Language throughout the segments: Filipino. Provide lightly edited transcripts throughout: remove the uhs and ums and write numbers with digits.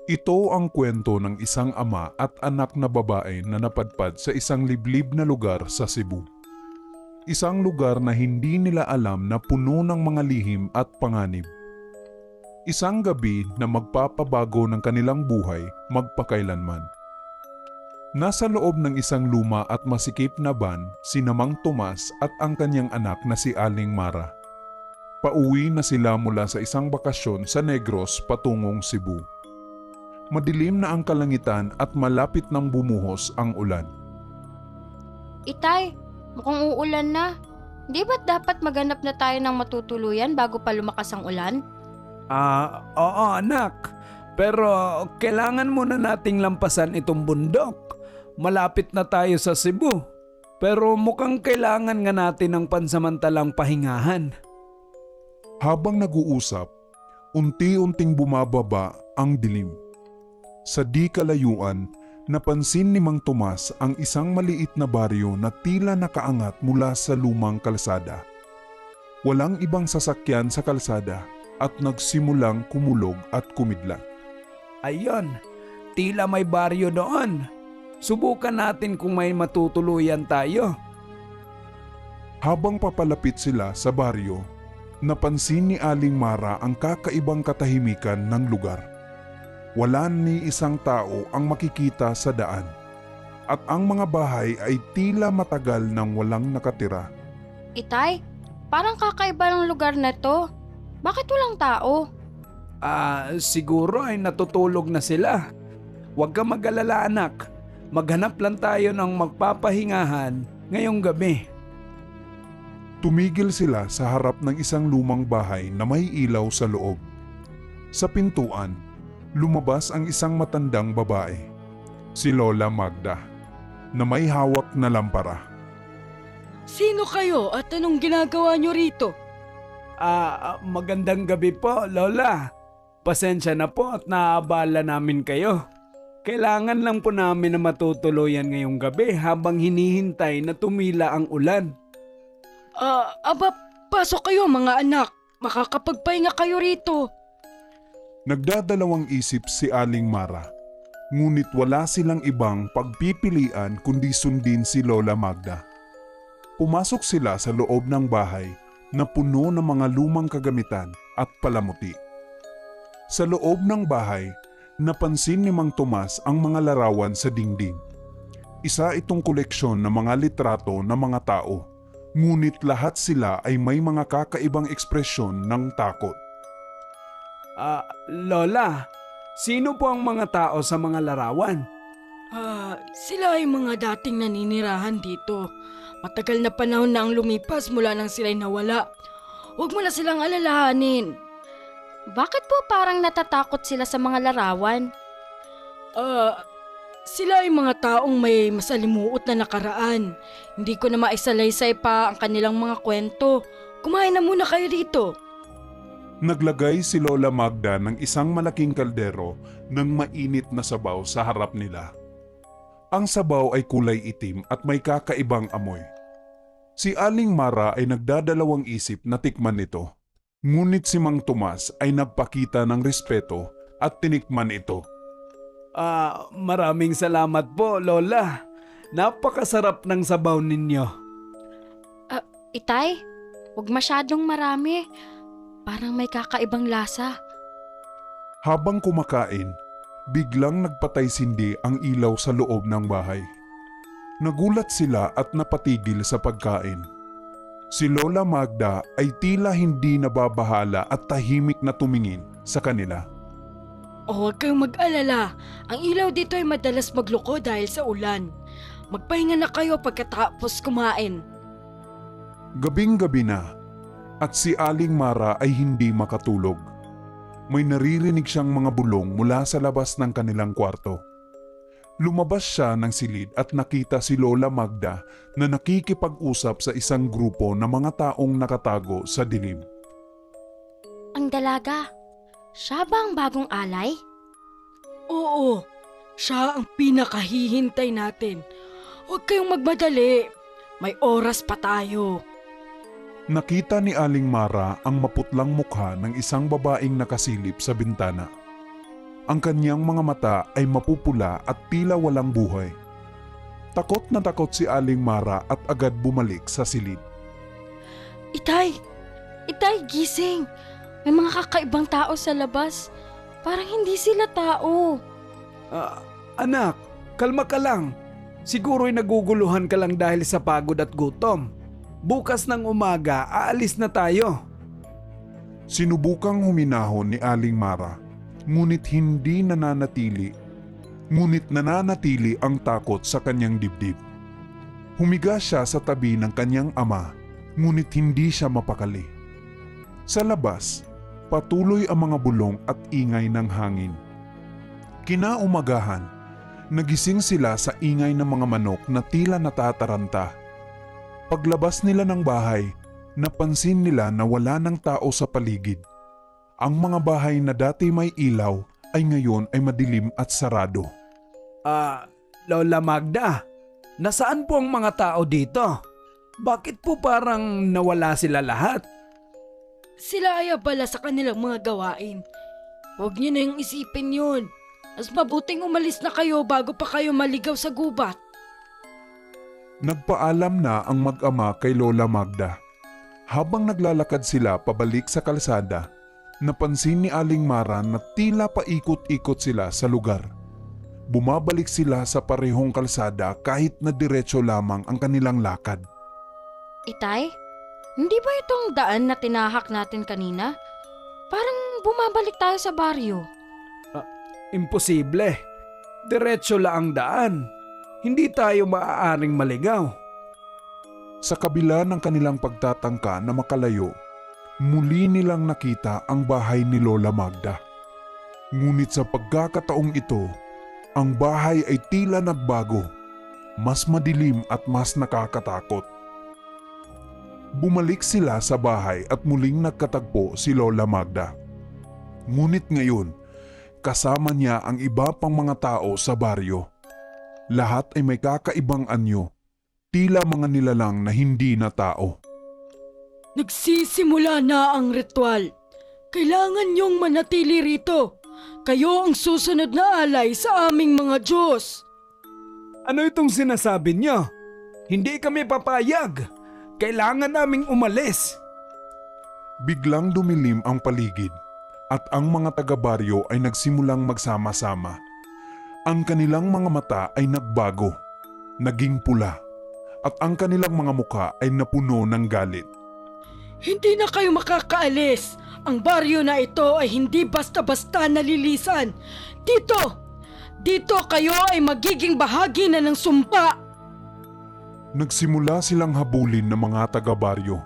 Ito ang kwento ng isang ama at anak na babae na napadpad sa isang liblib na lugar sa Cebu. Isang lugar na hindi nila alam na puno ng mga lihim at panganib. Isang gabi na magpapabago ng kanilang buhay magpakailanman. Nasa loob ng isang luma at masikip na van si Mang Tomas at ang kanyang anak na si Aling Mara. Pauwi na sila mula sa isang bakasyon sa Negros patungong Cebu. Madilim na ang kalangitan at malapit nang bumuhos ang ulan. Itay, mukhang uulan na. Di ba't dapat maghanap na tayo ng matutuluyan bago pa lumakas ang ulan? Oo anak. Pero kailangan muna nating lampasan itong bundok. Malapit na tayo sa Cebu. Pero mukhang kailangan nga natin ng pansamantalang pahingahan. Habang nag-uusap, unti-unting bumababa ang dilim. Sa di kalayuan, napansin ni Mang Tomas ang isang maliit na baryo na tila nakaangat mula sa lumang kalsada. Walang ibang sasakyan sa kalsada at nagsimulang kumulog at kumidlat. Ayun, tila may baryo doon. Subukan natin kung may matutuluyan tayo. Habang papalapit sila sa baryo, napansin ni Aling Mara ang kakaibang katahimikan ng lugar. Wala ni isang tao ang makikita sa daan at ang mga bahay ay tila matagal nang walang nakatira. Itay, parang kakaiba ng lugar na to. Bakit walang tao? Siguro ay natutulog na sila. Huwag ka mag-alala anak. Maghanap lang tayo ng magpapahingahan ngayong gabi. Tumigil sila sa harap ng isang lumang bahay na may ilaw sa loob. Sa pintuan, lumabas ang isang matandang babae, si Lola Magda, na may hawak na lampara. Sino kayo at anong ginagawa nyo rito? Magandang gabi po, Lola. Pasensya na po at naaabala namin kayo. Kailangan lang po namin na matutuluyan ngayong gabi habang hinihintay na tumila ang ulan. Pasok kayo mga anak. Makakapagpahinga kayo rito. Nagdadalawang isip si Aling Mara, ngunit wala silang ibang pagpipilian kundi sundin si Lola Magda. Pumasok sila sa loob ng bahay na puno ng mga lumang kagamitan at palamuti. Sa loob ng bahay, napansin ni Mang Tomas ang mga larawan sa dingding. Isa itong koleksyon ng mga litrato ng mga tao, ngunit lahat sila ay may mga kakaibang ekspresyon ng takot. Lola, sino po ang mga tao sa mga larawan? Sila ay mga dating naninirahan dito. Matagal na panahon na ang lumipas mula nang sila'y nawala. Huwag mo na silang alalahanin. Bakit po parang natatakot sila sa mga larawan? Sila ay mga taong may masalimuot na nakaraan. Hindi ko na maisalaysay pa ang kanilang mga kwento. Kumain na muna kayo dito. Naglagay si Lola Magda ng isang malaking kaldero ng mainit na sabaw sa harap nila. Ang sabaw ay kulay itim at may kakaibang amoy. Si Aling Mara ay nagdadalawang isip na tikman ito. Ngunit si Mang Tomas ay nagpakita ng respeto at tinikman ito. Maraming salamat po, Lola. Napakasarap ng sabaw ninyo. Itay, huwag masyadong marami. Parang may kakaibang lasa. Habang kumakain, biglang nagpatay-sindi ang ilaw sa loob ng bahay. Nagulat sila at napatigil sa pagkain. Si Lola Magda ay tila hindi nababahala at tahimik na tumingin sa kanila. Huwag kayong mag-alala. Ang ilaw dito ay madalas magluko dahil sa ulan. Magpahinga na kayo pagkatapos kumain. Gabing-gabi na at si Aling Mara ay hindi makatulog. May naririnig siyang mga bulong mula sa labas ng kanilang kwarto. Lumabas siya ng silid at nakita si Lola Magda na nakikipag-usap sa isang grupo ng mga taong nakatago sa dilim. Ang dalaga, siya ba ang bagong alay? Oo, siya ang pinakahihintay natin. Huwag kayong magmadali. May oras pa tayo. Nakita ni Aling Mara ang maputlang mukha ng isang babaeng nakasilip sa bintana. Ang kanyang mga mata ay mapupula at tila walang buhay. Takot na takot si Aling Mara at agad bumalik sa silid. Itay! Itay, gising! May mga kakaibang tao sa labas. Parang hindi sila tao. Anak, kalma ka lang. Siguro'y naguguluhan ka lang dahil sa pagod at gutom. Bukas ng umaga, aalis na tayo. Sinubukang huminahon ni Aling Mara, ngunit nananatili ang takot sa kanyang dibdib. Humiga siya sa tabi ng kanyang ama, ngunit hindi siya mapakali. Sa labas, patuloy ang mga bulong at ingay ng hangin. Kinaumagahan, nagising sila sa ingay ng mga manok na tila natataranta. Paglabas nila ng bahay, napansin nila na wala ng tao sa paligid. Ang mga bahay na dati may ilaw ay ngayon ay madilim at sarado. Lola Magda, nasaan po ang mga tao dito? Bakit po parang nawala sila lahat? Sila ay abala sa kanilang mga gawain. Huwag niyo na yung isipin yun. Mas mabuting umalis na kayo bago pa kayo maligaw sa gubat. Nagpaalam na ang mag-ama kay Lola Magda. Habang naglalakad sila pabalik sa kalsada, napansin ni Aling Mara na tila paikot-ikot sila sa lugar. Bumabalik sila sa parehong kalsada kahit na diretso lamang ang kanilang lakad. Itay, hindi ba itong daan na tinahak natin kanina? Parang bumabalik tayo sa baryo. Imposible. Diretso lang ang daan. Hindi tayo maaaring maligaw. Sa kabila ng kanilang pagtatangka na makalayo, muli nilang nakita ang bahay ni Lola Magda. Ngunit sa pagkakataong ito, ang bahay ay tila nagbago, mas madilim at mas nakakatakot. Bumalik sila sa bahay at muling nagkatagpo si Lola Magda. Ngunit ngayon, kasama niya ang iba pang mga tao sa baryo. Lahat ay may kakaibang anyo, tila mga nilalang na hindi na tao. Nagsisimula na ang ritual. Kailangan niyong manatili rito. Kayo ang susunod na alay sa aming mga Diyos. Ano itong sinasabi niyo? Hindi kami papayag. Kailangan naming umalis. Biglang dumilim ang paligid at ang mga taga-baryo ay nagsimulang magsama-sama. Ang kanilang mga mata ay nagbago, naging pula, at ang kanilang mga muka ay napuno ng galit. Hindi na kayo makakaalis. Ang baryo na ito ay hindi basta-basta nalilisan. Dito kayo ay magiging bahagi na ng sumpa. Nagsimula silang habulin ng mga taga-baryo.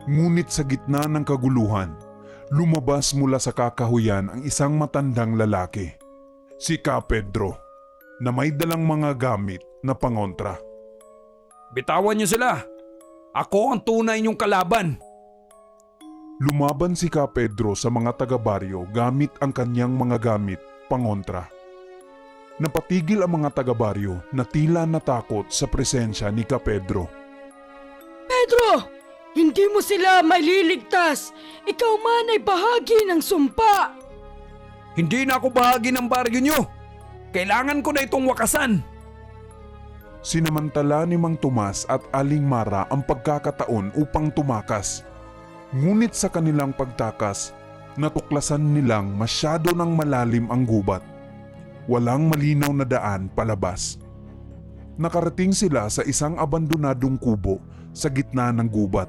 Ngunit sa gitna ng kaguluhan, lumabas mula sa kakahuyan ang isang matandang lalaki, si Ka Pedro, na may dalang mga gamit na pangontra. Bitawan niyo sila. Ako ang tunay niyong kalaban. Lumaban si Ka Pedro sa mga taga-baryo gamit ang kanyang mga gamit pangontra. Napatigil ang mga taga-baryo na tila natakot sa presensya ni Ka Pedro. Pedro! Hindi mo sila maliligtas. Ikaw man ay bahagi ng sumpa. Hindi na ako bahagi ng baryo niyo. Kailangan ko na itong wakasan. Sinamantala ni Mang Tomas at Aling Mara ang pagkakataon upang tumakas. Ngunit sa kanilang pagtakas, natuklasan nilang masyado ng malalim ang gubat. Walang malinaw na daan palabas. Nakarating sila sa isang abandonadong kubo sa gitna ng gubat.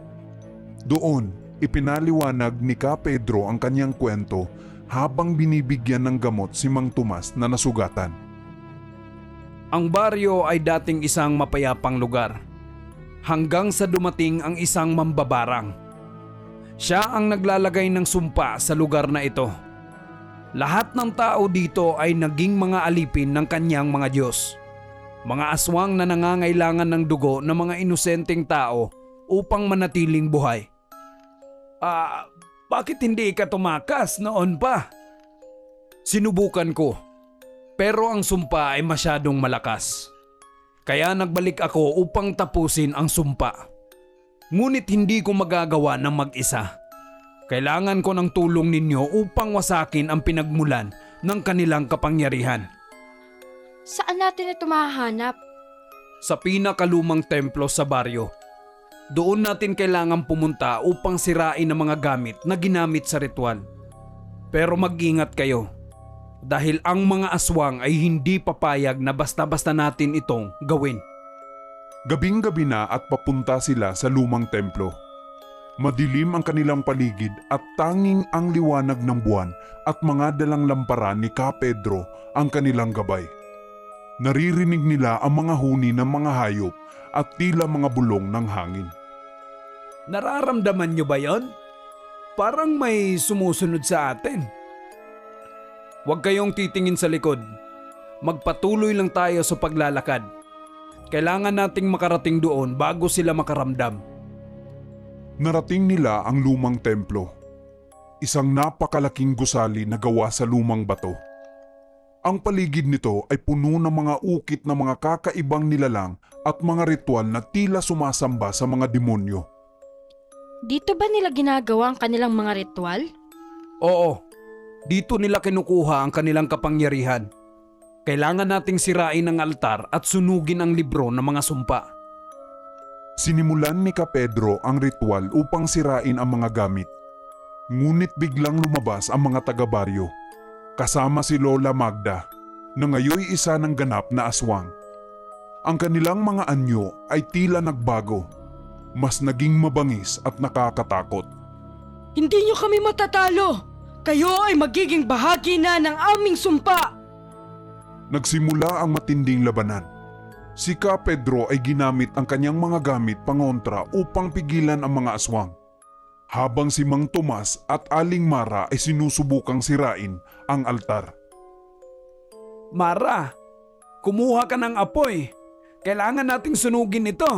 Doon, ipinaliwanag ni Ka Pedro ang kanyang kwento habang binibigyan ng gamot si Mang Tomas na nasugatan. Ang baryo ay dating isang mapayapang lugar. Hanggang sa dumating ang isang mambabarang. Siya ang naglalagay ng sumpa sa lugar na ito. Lahat ng tao dito ay naging mga alipin ng kanyang mga Diyos. Mga aswang na nangangailangan ng dugo ng mga inosenteng tao upang manatiling buhay. Bakit hindi ka tumakas noon pa? Sinubukan ko, pero ang sumpa ay masyadong malakas. Kaya nagbalik ako upang tapusin ang sumpa. Ngunit hindi ko magagawa ng mag-isa. Kailangan ko ng tulong ninyo upang wasakin ang pinagmulan ng kanilang kapangyarihan. Saan natin ito mahahanap? Sa pinakalumang templo sa baryo. Doon natin kailangan pumunta upang sirain ang mga gamit na ginamit sa ritual. Pero mag-ingat kayo dahil ang mga aswang ay hindi papayag na basta-basta natin itong gawin. Gabing-gabi na at papunta sila sa lumang templo. Madilim ang kanilang paligid at tanging ang liwanag ng buwan at mga dalang lampara ni Ka Pedro ang kanilang gabay. Naririnig nila ang mga huni ng mga hayop at tila mga bulong ng hangin. Nararamdaman nyo ba yon? Parang may sumusunod sa atin. Huwag kayong titingin sa likod. Magpatuloy lang tayo sa paglalakad. Kailangan nating makarating doon bago sila makaramdam. Narating nila ang lumang templo. Isang napakalaking gusali na gawa sa lumang bato. Ang paligid nito ay puno ng mga ukit na mga kakaibang nilalang at mga ritual na tila sumasamba sa mga demonyo. Dito ba nila ginagawa ang kanilang mga ritual? Oo, dito nila kinukuha ang kanilang kapangyarihan. Kailangan nating sirain ang altar at sunugin ang libro ng mga sumpa. Sinimulan ni Ka Pedro ang ritual upang sirain ang mga gamit. Ngunit biglang lumabas ang mga taga-baryo, kasama si Lola Magda, na ngayoy isa ng ganap na aswang. Ang kanilang mga anyo ay tila nagbago, mas naging mabangis at nakakatakot. Hindi nyo kami matatalo! Kayo ay magiging bahagi na ng aming sumpa! Nagsimula ang matinding labanan. Si Ka Pedro ay ginamit ang kanyang mga gamit pangontra upang pigilan ang mga aswang. Habang si Mang Tomas at Aling Mara ay sinusubukang sirain ang altar. Mara, kumuha ka ng apoy. Kailangan nating sunugin ito.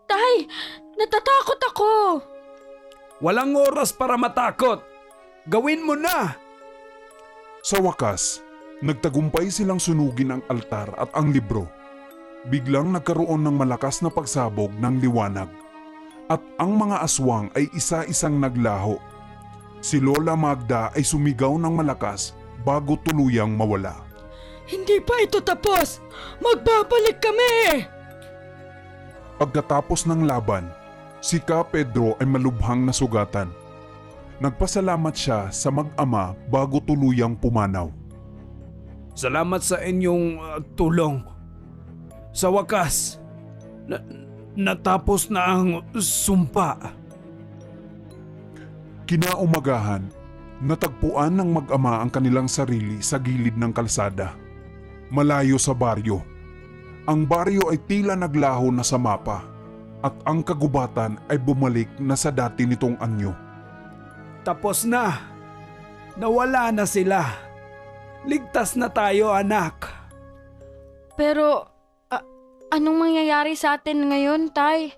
Tay, natatakot ako! Walang oras para matakot. Gawin mo na! Sa wakas, nagtagumpay silang sunugin ang altar at ang libro. Biglang nagkaroon ng malakas na pagsabog ng liwanag. At ang mga aswang ay isa-isang naglaho. Si Lola Magda ay sumigaw ng malakas bago tuluyang mawala. Hindi pa ito tapos! Magbabalik kami! Pagkatapos ng laban, si Ka Pedro ay malubhang nasugatan. Nagpasalamat siya sa mag-ama bago tuluyang pumanaw. Salamat sa inyong tulong. Sa wakas, natapos na ang sumpa. Kinaumagahan, natagpuan ng mag-ama ang kanilang sarili sa gilid ng kalsada, malayo sa baryo. Ang baryo ay tila naglaho na sa mapa at ang kagubatan ay bumalik na sa dati nitong anyo. Tapos na. Nawala na sila. Ligtas na tayo, anak. Pero, anong mangyayari sa atin ngayon, Tay?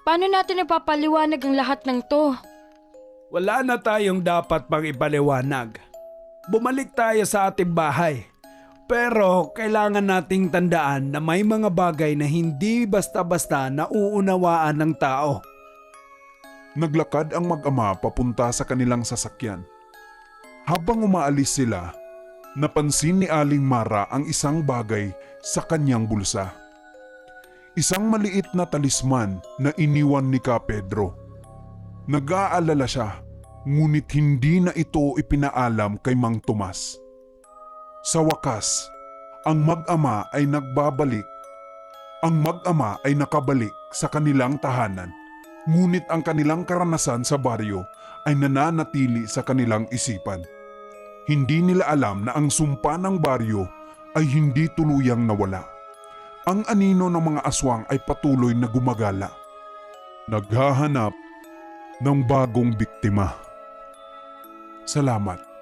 Paano natin ipapaliwanag ang lahat ng to? Wala na tayong dapat pang ipaliwanag. Bumalik tayo sa ating bahay. Pero kailangan nating tandaan na may mga bagay na hindi basta-basta nauunawaan ng tao. Naglakad ang mag-ama papunta sa kanilang sasakyan. Habang umaalis sila, napansin ni Aling Mara ang isang bagay sa kanyang bulsa. Isang maliit na talisman na iniwan ni Ka Pedro. Nag-aalala siya, ngunit hindi na ito ipinaalam kay Mang Tomas. Sa wakas, ang mag-ama ay nagbabalik. Ang mag-ama ay nakabalik sa kanilang tahanan, ngunit ang kanilang karanasan sa baryo ay nananatili sa kanilang isipan. Hindi nila alam na ang sumpa ng baryo ay hindi tuluyang nawala. Ang anino ng mga aswang ay patuloy na gumagala, naghahanap ng bagong biktima. Salamat.